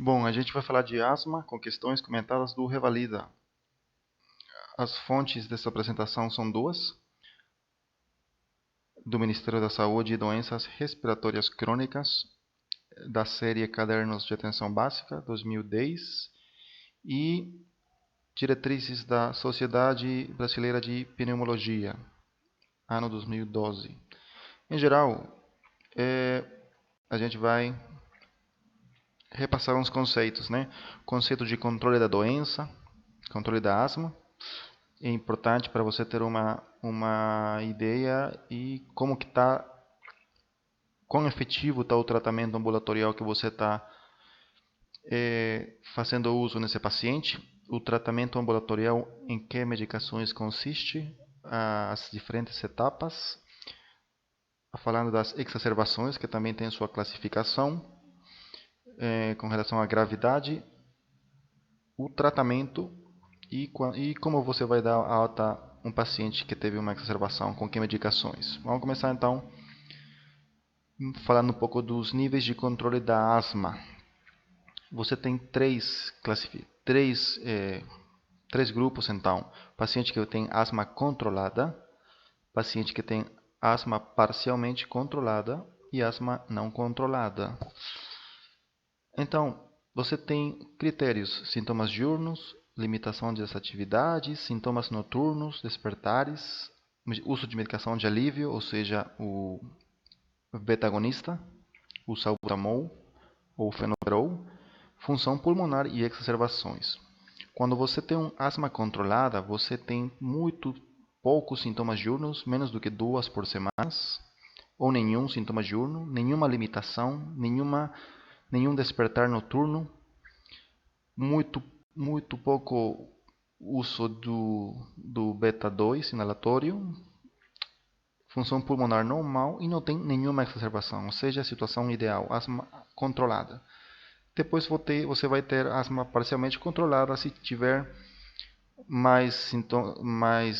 Bom, a gente vai falar de asma com questões comentadas do Revalida. As fontes dessa apresentação são duas, do Ministério da Saúde e Doenças Respiratórias Crônicas, da série Cadernos de Atenção Básica, 2010, e diretrizes da Sociedade Brasileira de Pneumologia, ano 2012. Em geral, a gente vai repassar uns conceitos, né? Conceito de controle da doença, controle da asma. É importante para você ter uma ideia e como que tá, quão efetivo está o tratamento ambulatorial que você está fazendo uso nesse paciente. O tratamento ambulatorial, em que medicações consiste, as diferentes etapas, falando das exacerbações, que também tem sua classificação, com relação à gravidade, o tratamento e como você vai dar alta a um paciente que teve uma exacerbação, com que medicações. Vamos começar então falando um pouco dos níveis de controle da asma. Você tem três grupos então. Paciente que tem asma controlada, paciente que tem asma parcialmente controlada e asma não controlada. Então, você tem critérios: sintomas diurnos, limitação das atividades, sintomas noturnos, despertares, uso de medicação de alívio, ou seja, o beta-agonista, o salbutamol ou fenobarbital, função pulmonar e exacerbações. Quando você tem um asma controlada, você tem muito poucos sintomas diurnos, menos do que 2 por semana, ou nenhum sintoma diurno, nenhuma limitação, nenhum despertar noturno, muito pouco uso do beta-2 inalatório, função pulmonar normal e não tem nenhuma exacerbação, ou seja, a situação ideal, asma controlada. Depois você vai ter asma parcialmente controlada se tiver mais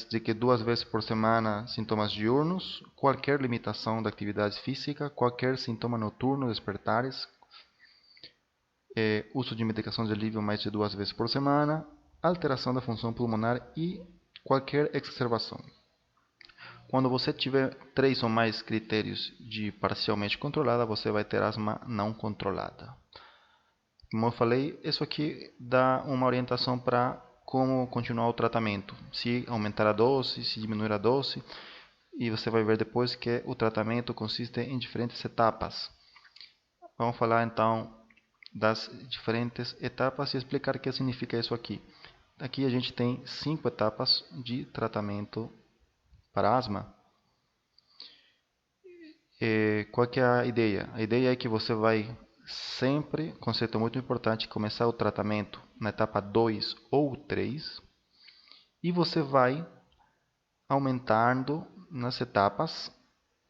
de que 2 vezes por semana sintomas diurnos, qualquer limitação da atividade física, qualquer sintoma noturno, despertares, uso de medicação de alívio mais de 2 vezes por semana, alteração da função pulmonar e qualquer exacerbação. Quando você tiver 3 ou mais critérios de parcialmente controlada, você vai ter asma não controlada. Como eu falei, isso aqui dá uma orientação para como continuar o tratamento. Se aumentar a dose, se diminuir a dose. E você vai ver depois que o tratamento consiste em diferentes etapas. Vamos falar então das diferentes etapas e explicar o que significa isso aqui. Aqui a gente tem 5 etapas de tratamento para asma. Qual que é a ideia? A ideia é que você vai sempre, conceito muito importante, começar o tratamento na etapa 2 ou 3 e você vai aumentando nas etapas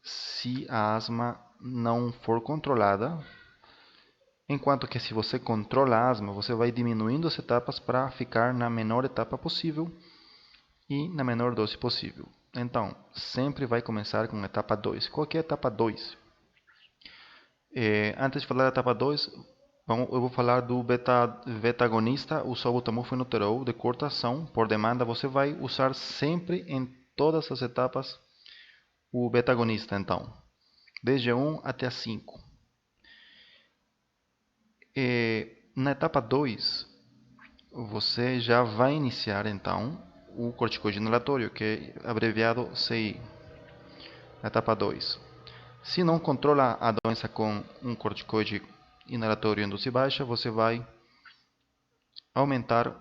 se a asma não for controlada, enquanto que se você controla a asma, você vai diminuindo as etapas para ficar na menor etapa possível e na menor dose possível. Então, sempre vai começar com a etapa 2. Qual que é a etapa 2? Antes de falar da etapa 2, eu vou falar do beta-agonista, o salbutamol fenobarbital de curta ação, por demanda. Você vai usar sempre em todas as etapas o beta-agonista, então, desde 1 até 5. Na etapa 2, você já vai iniciar, então, o corticoide inalatório, que é abreviado CI, na etapa 2. Se não controla a doença com um corticoide inalatório em dose baixa, você vai aumentar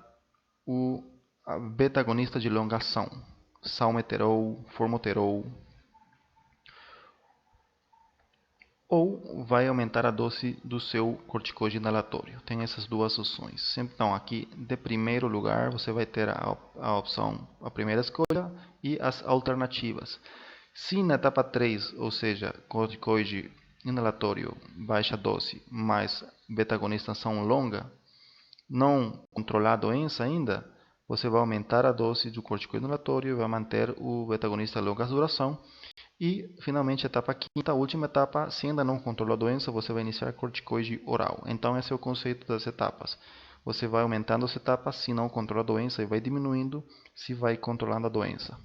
o beta-agonista de longa ação, salmeterol, formoterol, ou vai aumentar a dose do seu corticoide inalatório. Tem essas duas opções. Então, aqui, de primeiro lugar, você vai ter a opção, a primeira escolha e as alternativas. Se na etapa 3, ou seja, corticoide inalatório baixa dose, mais beta-agonista ação longa, não controlar a doença ainda, você vai aumentar a dose do corticoide inalatório e vai manter o beta-agonista a longa duração E, finalmente, a etapa quinta, a última etapa, se ainda não controla a doença, você vai iniciar corticoide oral. Então, esse é o conceito das etapas. Você vai aumentando as etapas se não controla a doença e vai diminuindo se vai controlando a doença.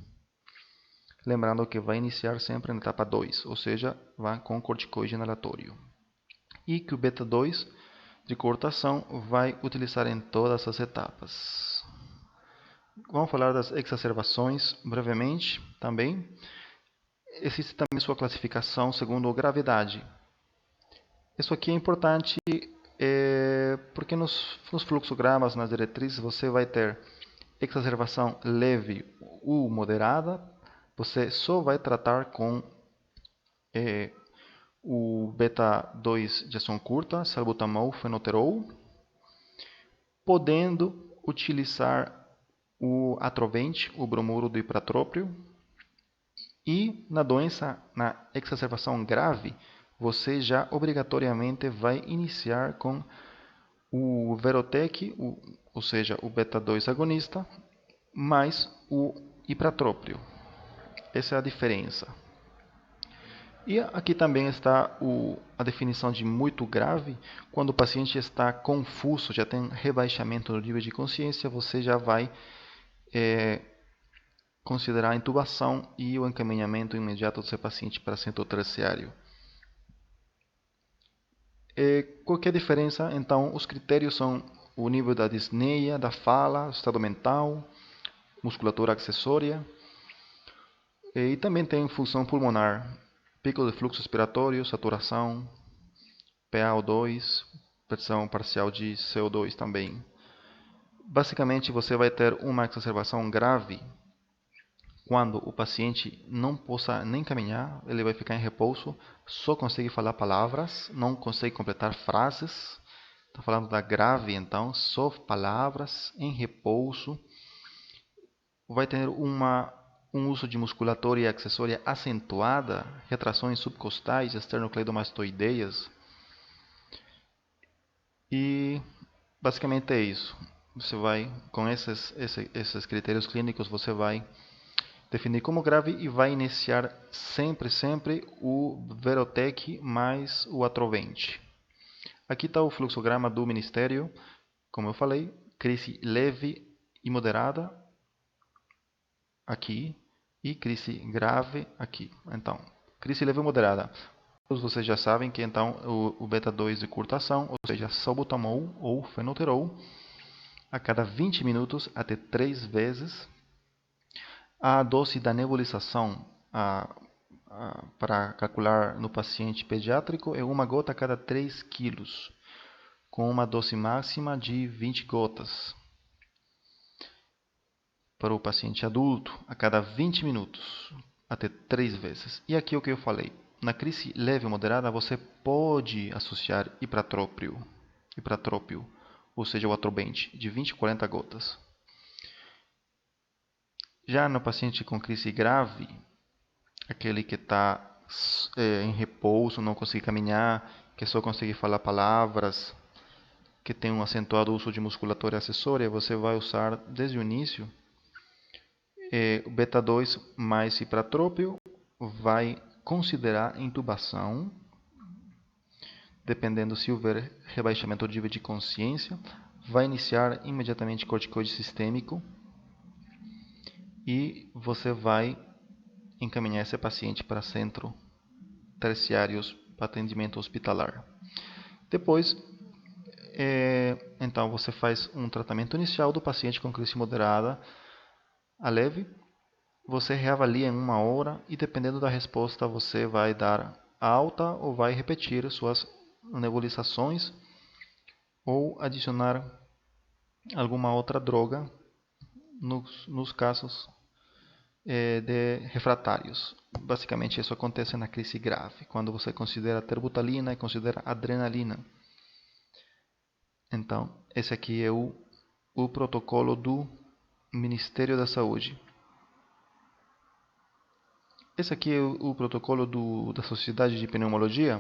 Lembrando que vai iniciar sempre na etapa 2, ou seja, vai com corticoide inalatório. E que o beta 2 de coortação vai utilizar em todas as etapas. Vamos falar das exacerbações brevemente também. Existe também sua classificação segundo gravidade. Isso aqui é importante porque nos fluxogramas, nas diretrizes, você vai ter exacerbação leve ou moderada. Você só vai tratar com o beta 2 de ação curta, salbutamol, fenoterol, podendo utilizar o atrovente, o bromuro do ipratrópio. E na doença, na exacerbação grave, você já obrigatoriamente vai iniciar com o Verotec, ou seja, o beta 2 agonista, mais o ipratrópio. Essa é a diferença. E aqui também está a definição de muito grave. Quando o paciente está confuso, já tem rebaixamento do nível de consciência, você já vai considerar a intubação e o encaminhamento imediato do seu paciente para centro terciário. Qual que é a diferença? Então, os critérios são o nível da disneia, da fala, estado mental, musculatura acessória. E também tem função pulmonar, pico de fluxo respiratório, saturação, PaO2, pressão parcial de CO2 também. Basicamente, você vai ter uma exacerbação grave quando o paciente não possa nem caminhar, ele vai ficar em repouso, só consegue falar palavras, não consegue completar frases. Está falando da grave, então, só palavras, em repouso. Vai ter um uso de musculatura acessória acentuada, retrações subcostais, esternocleidomastoideias. E basicamente é isso. Você vai, com esses critérios clínicos, você vai definir como grave e vai iniciar sempre o Verotec mais o atrovente. Aqui está o fluxograma do Ministério, como eu falei, crise leve e moderada aqui e crise grave aqui. Então, crise leve e moderada. Todos vocês já sabem que então o beta 2 de curta ação, ou seja, salbutamol ou fenoterol, a cada 20 minutos até 3 vezes. A dose da nebulização para calcular no paciente pediátrico é uma gota a cada 3 quilos, com uma dose máxima de 20 gotas. Para o paciente adulto, a cada 20 minutos, até 3 vezes. E aqui é o que eu falei. Na crise leve ou moderada, você pode associar ipratrópio, ou seja, o atrobente, de 20 a 40 gotas. Já no paciente com crise grave, aquele que está em repouso, não consegue caminhar, que só consegue falar palavras, que tem um acentuado uso de musculatura acessória, você vai usar desde o início o beta 2 mais ipratrópio, vai considerar intubação, dependendo se houver rebaixamento do nível de consciência, vai iniciar imediatamente corticoide sistêmico e você vai encaminhar esse paciente para centro terciários para atendimento hospitalar. Depois, então você faz um tratamento inicial do paciente com crise moderada a leve, você reavalia em 1 hora e dependendo da resposta você vai dar alta ou vai repetir suas nebulizações ou adicionar alguma outra droga nos casos de refratários. Basicamente isso acontece na crise grave, quando você considera terbutalina e considera adrenalina. Então, esse aqui é o protocolo do Ministério da Saúde. Esse aqui é o protocolo da Sociedade de Pneumologia.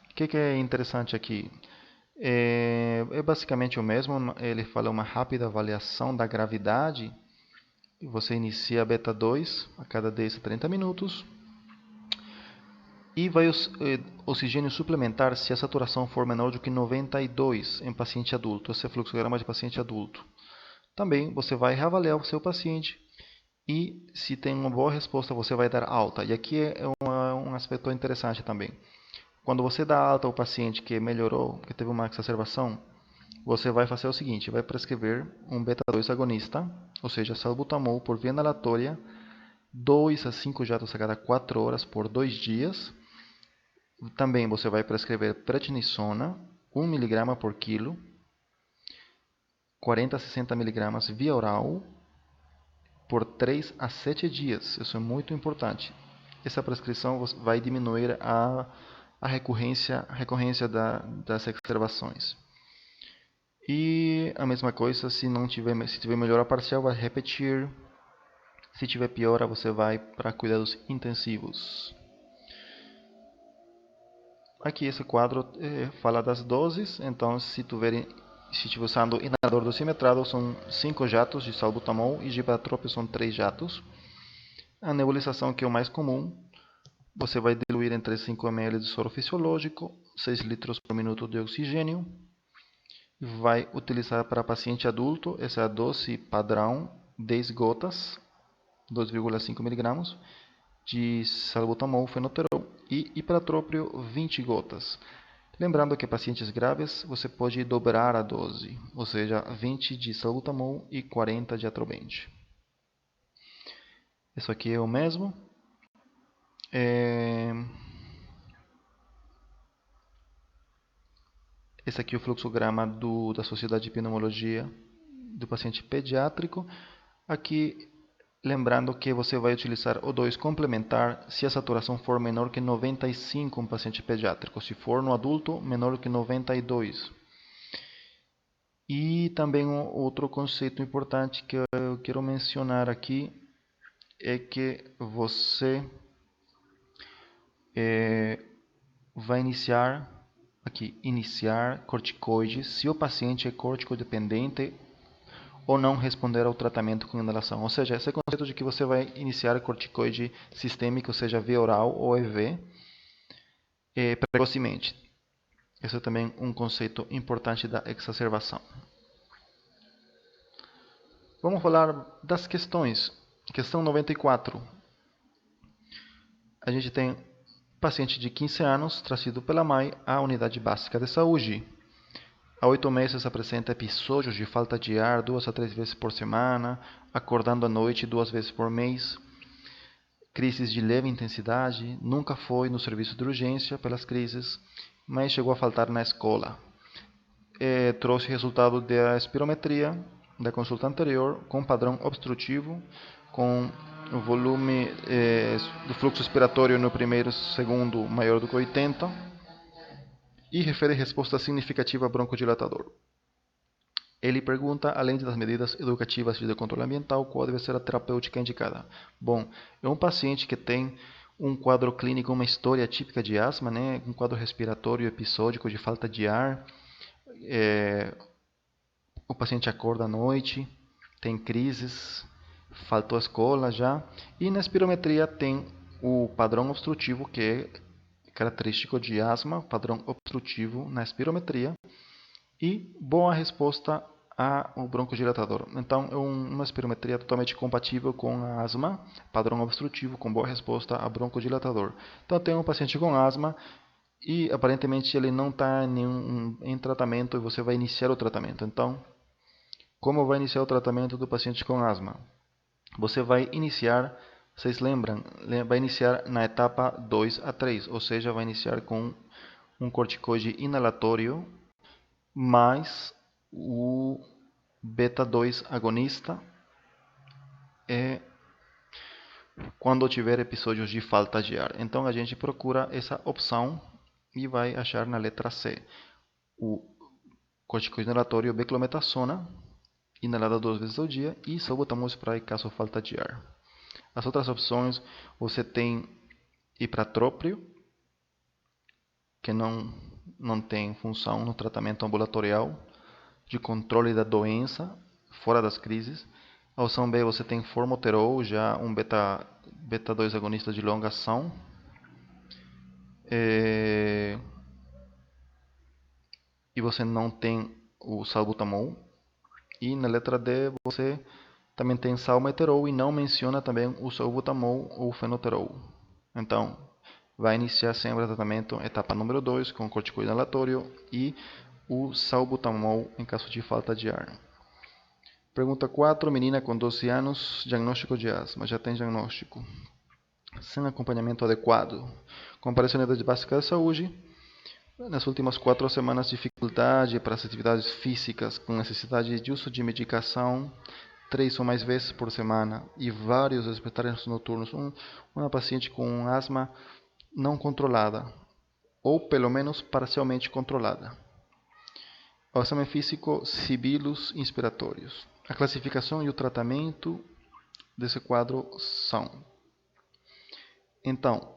O que é interessante aqui? É basicamente o mesmo. Ele fala uma rápida avaliação da gravidade. Você inicia a beta 2 a cada 10 a 30 minutos. E vai oxigênio suplementar se a saturação for menor do que 92 em paciente adulto. Esse é fluxograma de paciente adulto. Também você vai reavaliar o seu paciente e, se tem uma boa resposta, você vai dar alta. E aqui é um aspecto interessante também. Quando você dá alta ao paciente que melhorou, que teve uma exacerbação, você vai fazer o seguinte: vai prescrever um beta-2 agonista, ou seja, salbutamol por via inalatória, 2 a 5 jatos a cada 4 horas por 2 dias. Também você vai prescrever prednisona, 1 mg por quilo, 40 a 60 mg via oral, por 3 a 7 dias. Isso é muito importante. Essa prescrição vai diminuir a recorrência das exacerbações. E a mesma coisa, se tiver melhora parcial, vai repetir. Se tiver piora, você vai para cuidados intensivos. Aqui esse quadro fala das doses. Então, se estiver usando inalador dosimetrado, são 5 jatos de salbutamol, e de ipratrópio são 3 jatos. A nebulização, que é o mais comum, você vai diluir entre 5 ml de soro fisiológico, 6 litros por minuto de oxigênio. Vai utilizar para paciente adulto, essa é a dose padrão, 10 gotas, 2,5 mg, de salbutamol fenoterol, e ipratrópio, 20 gotas. Lembrando que pacientes graves, você pode dobrar a dose, ou seja, 20 de salbutamol e 40 de atrobente. Isso aqui é o mesmo. Esse aqui é o fluxograma da Sociedade de Pneumologia do paciente pediátrico. Aqui, lembrando que você vai utilizar O2 complementar se a saturação for menor que 95 no paciente pediátrico. Se for no adulto, menor que 92. E também outro conceito importante que eu quero mencionar aqui é que você vai iniciar corticoides se o paciente é corticodependente ou não responder ao tratamento com inalação. Ou seja, esse conceito de que você vai iniciar corticoide sistêmico, seja via oral ou IV, precocemente. Esse é também um conceito importante da exacerbação. Vamos falar das questões. Questão 94. A gente tem paciente de 15 anos, trazido pela mãe à unidade básica de saúde. Há 8 meses apresenta episódios de falta de ar 2 a 3 vezes por semana, acordando à noite 2 vezes por mês, crises de leve intensidade, nunca foi no serviço de urgência pelas crises, mas chegou a faltar na escola. Trouxe resultado da espirometria da consulta anterior, com padrão obstrutivo, com o volume do fluxo expiratório no primeiro segundo maior do que 80, e refere resposta significativa broncodilatador. Ele pergunta, além das medidas educativas de controle ambiental, qual deve ser a terapêutica indicada. Bom, é um paciente que tem um quadro clínico, uma história típica de asma, né? Um quadro respiratório episódico de falta de ar. O paciente acorda à noite, tem crises, faltou a escola já. E na espirometria tem o padrão obstrutivo, que é característico de asma, padrão obstrutivo na espirometria. E boa resposta ao broncodilatador. Então, é uma espirometria totalmente compatível com a asma, padrão obstrutivo, com boa resposta a broncodilatador. Então, tem um paciente com asma e aparentemente ele não está em tratamento, e você vai iniciar o tratamento. Então, como vai iniciar o tratamento do paciente com asma? Você vai iniciar, vocês lembram, vai iniciar na etapa 2 a 3, ou seja, vai iniciar com um corticoide inalatório mais o beta-2 agonista quando tiver episódios de falta de ar. Então a gente procura essa opção e vai achar na letra C o corticoide inalatório beclometasona, inalada 2 vezes ao dia, e salbutamol spray caso falta de ar. As outras opções, você tem ipratrópio, que não tem função no tratamento ambulatorial, de controle da doença, fora das crises. A opção B, você tem formoterol, já um beta-2 agonista de longa ação. e você não tem o salbutamol. E na letra D você também tem salmeterol e não menciona também o salbutamol ou fenoterol. Então, vai iniciar sempre o tratamento, etapa número 2, com corticoide inalatório e o salbutamol em caso de falta de ar. Pergunta 4, menina com 12 anos, diagnóstico de asma, já tem diagnóstico. Sem acompanhamento adequado. Compareceu na unidade básica de saúde. Nas últimas 4 semanas, dificuldade para as atividades físicas, com necessidade de uso de medicação 3 ou mais vezes por semana e vários despertares noturnos. Uma paciente com asma não controlada, ou pelo menos parcialmente controlada. O exame físico, sibilos inspiratórios. A classificação e o tratamento desse quadro são. Então,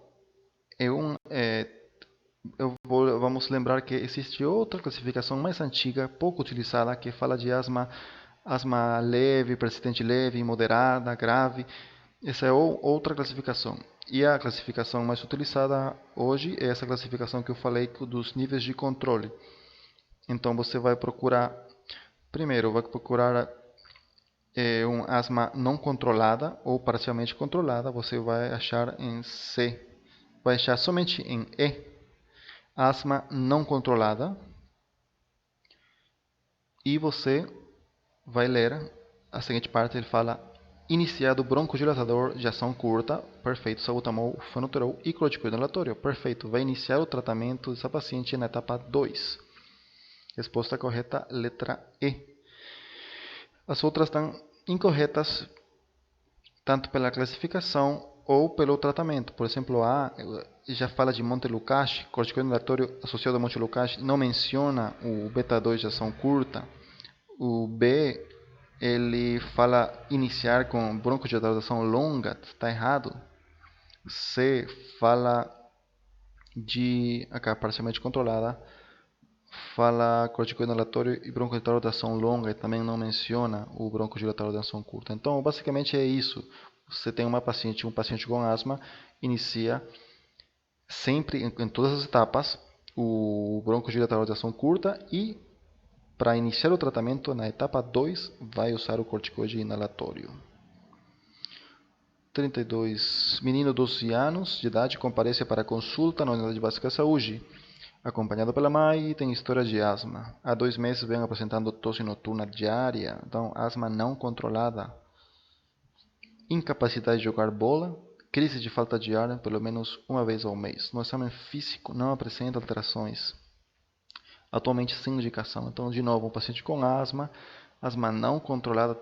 vamos lembrar que existe outra classificação mais antiga, pouco utilizada, que fala de asma leve, persistente leve, moderada, grave. Essa é outra classificação. E a classificação mais utilizada hoje é essa classificação que eu falei dos níveis de controle. Então você vai procurar, primeiro vai procurar um asma não controlada ou parcialmente controlada. Você vai achar em C, vai achar somente em E, asma não controlada. E você vai ler a seguinte parte, ele fala: iniciado broncodilatador de ação curta, perfeito, salbutamol, fenoterol e corticoide inalatório, perfeito. Vai iniciar o tratamento dessa paciente na etapa 2. Resposta correta, letra E. As outras estão incorretas, tanto pela classificação ou pelo tratamento. Por exemplo, A já fala de Montelukast, corticoide inalatório associado a Montelukast, não menciona o beta-2 de ação curta. O B, ele fala iniciar com broncodilatação longa, está errado. C fala de, acá parcialmente controlada, fala corticoide inalatório e broncodilatório de ação longa e também não menciona o broncodilatório de ação curta. Então, basicamente é isso. Você tem um paciente com asma, inicia sempre, em todas as etapas, o broncodilatório de ação curta e para iniciar o tratamento, na etapa 2, vai usar o corticoide inalatório. 32. Menino de 12 anos de idade comparece para consulta na unidade básica de saúde, acompanhado pela mãe e tem história de asma. Há 2 meses vem apresentando tosse noturna diária, então asma não controlada. Incapacidade de jogar bola, crise de falta de ar pelo menos uma vez ao mês. No exame físico não apresenta alterações. Atualmente sem indicação. Então, de novo, um paciente com asma não controlada,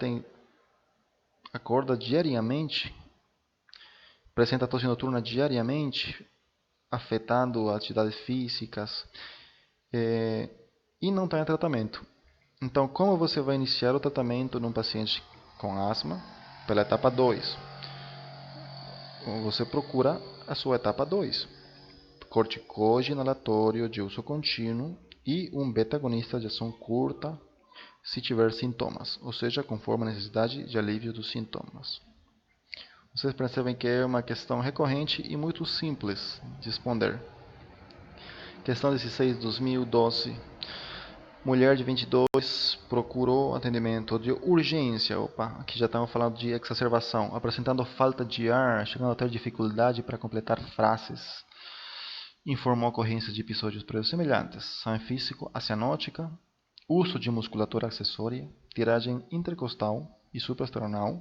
acorda diariamente, apresenta tosse noturna diariamente, afetando atividades físicas e não está em tratamento. Então, como você vai iniciar o tratamento num paciente com asma? Pela etapa 2. Você procura a sua etapa 2. Corticoide inalatório de uso contínuo e um beta-agonista de ação curta se tiver sintomas, ou seja, conforme a necessidade de alívio dos sintomas. Vocês percebem que é uma questão recorrente e muito simples de responder. Questão 16 de 2012. Mulher de 22 procurou atendimento de urgência. Opa, aqui já estamos falando de exacerbação, apresentando falta de ar, chegando a ter dificuldade para completar frases. Informou a ocorrência de episódios prévios semelhantes. Exame físico, cianótica, uso de musculatura acessória, tiragem intercostal e suprasternal.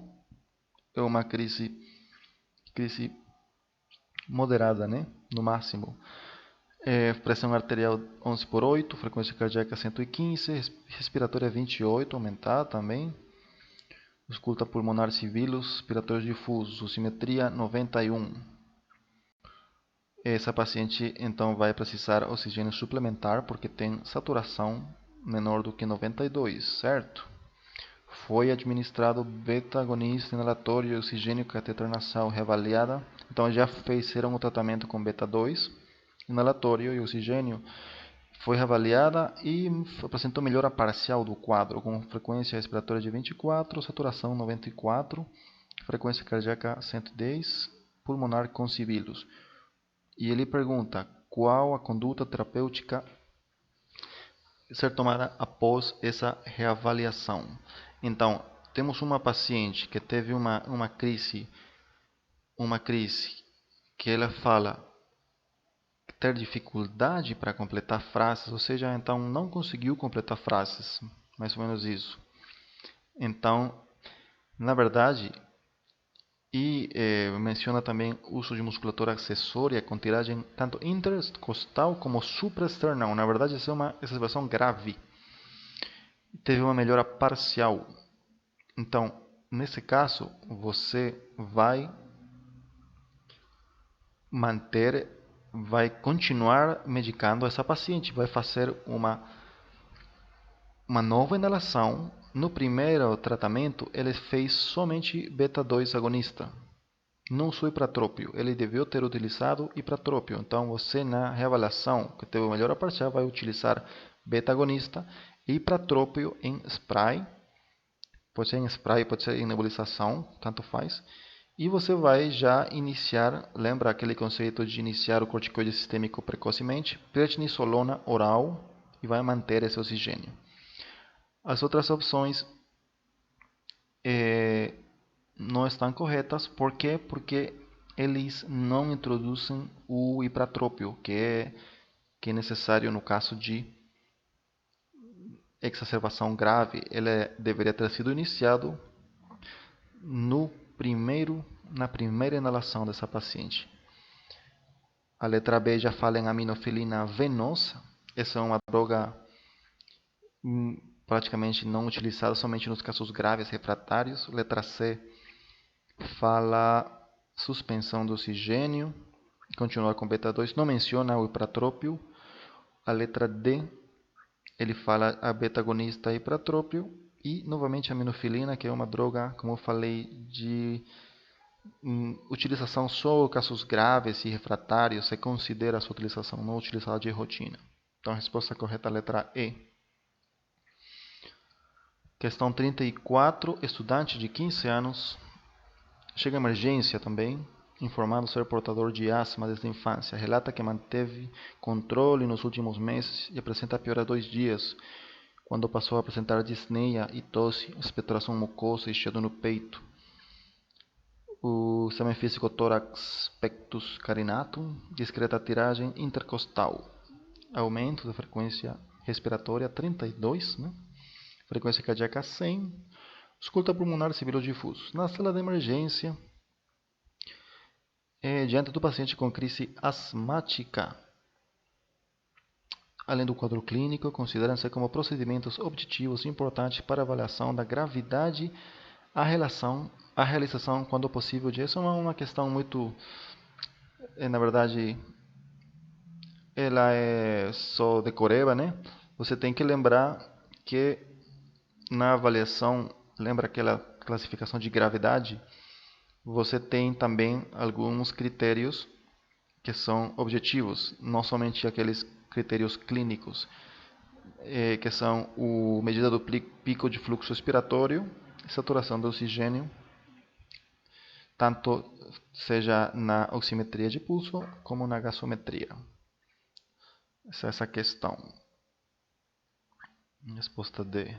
É uma crise moderada, né? No máximo. Pressão arterial 11/8, frequência cardíaca 115, respiratória 28, aumentada também. Ausculta pulmonar civilos, respiratório difuso, simetria 91. Essa paciente então vai precisar oxigênio suplementar porque tem saturação menor do que 92, certo? Foi administrado beta-agonista inalatório e oxigênio cateter nasal reavaliada. Então já fizeram o tratamento com beta-2, inalatório e oxigênio. Foi reavaliada e apresentou melhora parcial do quadro, com frequência respiratória de 24, saturação 94, frequência cardíaca 110, pulmonar com sibilos. E ele pergunta, qual a conduta terapêutica ser tomada após essa reavaliação. Então, temos uma paciente que teve uma crise que ela fala ter dificuldade para completar frases, ou seja, então não conseguiu completar frases, mais ou menos isso. Então, na verdade, menciona também o uso de musculatura acessória com tiragem tanto intercostal como supraesternal. Na verdade, essa é uma exacerbação grave. Teve uma melhora parcial. Então, nesse caso, você vai continuar medicando essa paciente, vai fazer uma nova inalação. No primeiro tratamento, ele fez somente beta-2 agonista, não usou ipratrópio. Ele devia ter utilizado ipratrópio. Então, você na reavaliação, que teve melhora parcial, vai utilizar beta-agonista e ipratrópio em spray. Pode ser em spray, pode ser em nebulização, tanto faz. E você vai já iniciar, lembra aquele conceito de iniciar o corticoide sistêmico precocemente, prednisolona oral, e vai manter esse oxigênio. As outras opções não estão corretas. Por quê? Porque eles não introduzem o ipratrópio, que é necessário no caso de exacerbação grave. Ele deveria ter sido iniciado na primeira inalação dessa paciente. A letra B já fala em aminofilina venosa. Essa é uma droga praticamente não utilizada, somente nos casos graves refratários. Letra C fala suspensão do oxigênio, continuar com beta-2, não menciona o ipratrópio. A letra D, ele fala a beta-agonista ipratrópio e novamente a aminofilina, que é uma droga, como eu falei, de utilização só em casos graves e refratários. Se considera a sua utilização não utilizada de rotina. Então a resposta correta é a letra E. Questão 34, estudante de 15 anos, chega à emergência também, informado ser portador de asma desde a infância. Relata que manteve controle nos últimos meses e apresenta piora há 2 dias, quando passou a apresentar disneia e tosse, expectoração mucosa e chiado no peito. O exame físico tórax pectus carinatum, discreta tiragem intercostal. Aumento da frequência respiratória 32, né? Frequência cardíaca 100. Escuta pulmonar civilo difuso. Na sala de emergência, diante do paciente com crise asmática, além do quadro clínico, consideram-se como procedimentos objetivos importantes para avaliação da gravidade, a realização, quando possível, disso. É uma questão muito, na verdade, ela é só decoreba, né? Você tem que lembrar que na avaliação, lembra aquela classificação de gravidade? Você tem também alguns critérios que são objetivos, não somente aqueles critérios clínicos, que são a medida do pico de fluxo respiratório e saturação de oxigênio, tanto seja na oximetria de pulso como na gasometria. Essa questão. Resposta D.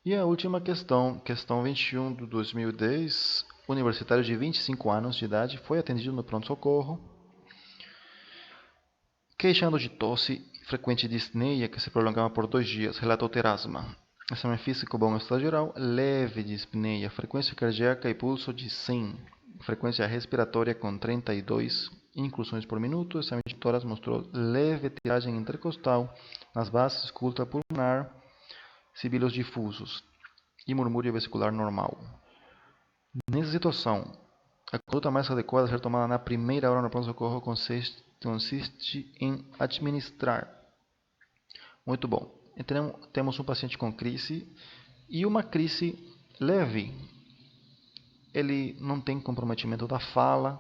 E a última questão, questão 21 de 2010, universitário de 25 anos de idade, foi atendido no pronto-socorro, queixando de tosse frequente de disneia que se prolongava por 2 dias, relatou ter asma. Exame físico bom estado geral, leve dispneia, frequência cardíaca e pulso de 100, frequência respiratória com 32 inclusões por minuto. Exame de tórax mostrou leve tiragem intercostal nas bases, escuta pulmonar, sibilos difusos e murmúrio vesicular normal. Nessa situação, a conduta mais adequada a ser tomada na primeira hora no pronto-socorro consiste em administrar. Muito bom. Então, temos um paciente com crise e uma crise leve. Ele não tem comprometimento da fala,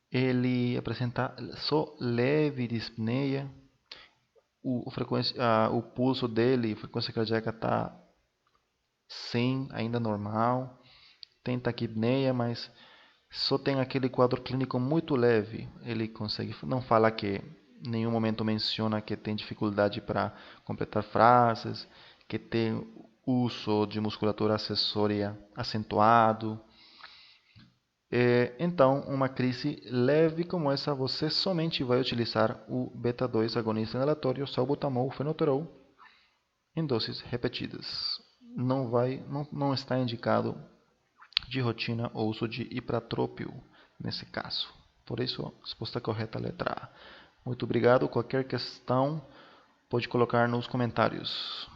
ele apresenta só leve dispneia. O pulso dele, a frequência cardíaca está 100, ainda normal. Tem taquipneia, mas só tem aquele quadro clínico muito leve. Ele consegue, não fala que em nenhum momento menciona que tem dificuldade para completar frases, que tem uso de musculatura acessória acentuado. Então, uma crise leve como essa, você somente vai utilizar o beta-2 agonista inalatório, salbutamol, fenoterol, em doses repetidas. Não está indicado de rotina o uso de ipratrópio nesse caso. Por isso, a resposta correta é a letra A. Muito obrigado. Qualquer questão pode colocar nos comentários.